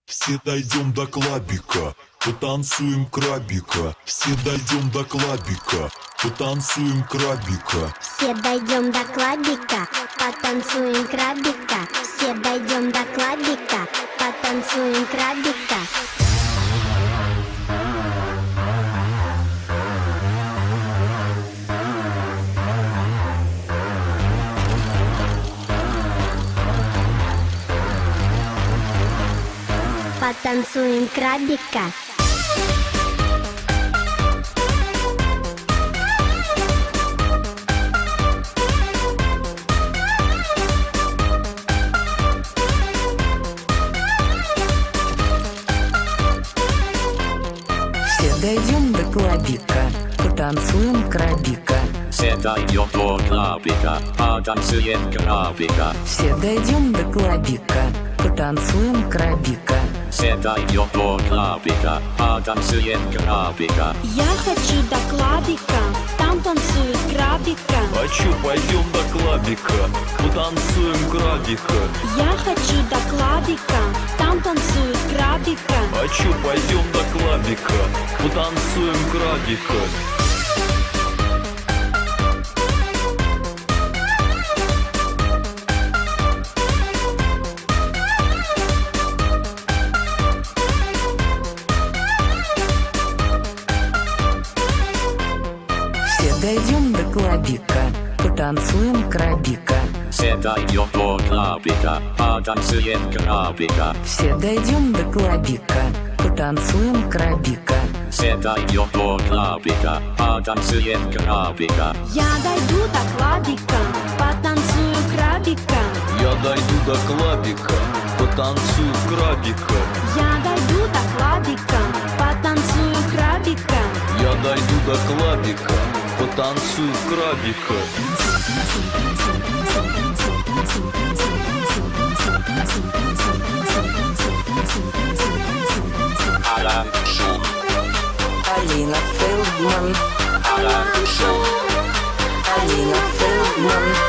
Все дойдем до клабика, потанцуем крабика. Все дойдем до клабика, потанцуем крабика. Все дойдем до клабика, потанцуем крабика. Все дойдем до клабика, потанцуем крабика. Потанцуем крабика. Все дойдем до клабика, потанцуем крабика. Все дойдем до клабика, потанцуем крабика. Все дойдем до клабика, потанцуем крабика. Все дойдем до клабика, потанцуем крабика. Я хочу до клабика, там танцует крабика. Хочу, пойдем до клабика, потанцуем крабика. Я хочу до клабика, там танцует крабика. Хочу, пойдем до клабика, потанцуем крабика. Все дойдем до клабика, потанцуем крабика. Все дойдем до клабика, потанцуем крабика. Все дойдем до клабика, потанцуем крабика. Все дойдем до клабика, потанцуем крабика. Я дойду до клабика, потанцую крабика. Я дойду до клабика, потанцую крабика. Я дойду до клабика, потанцую крабика. Я дойду до клабика, потанцую крабика. Alan Шум, Алина Фелдман, Alan Шум, Алина Фелдман.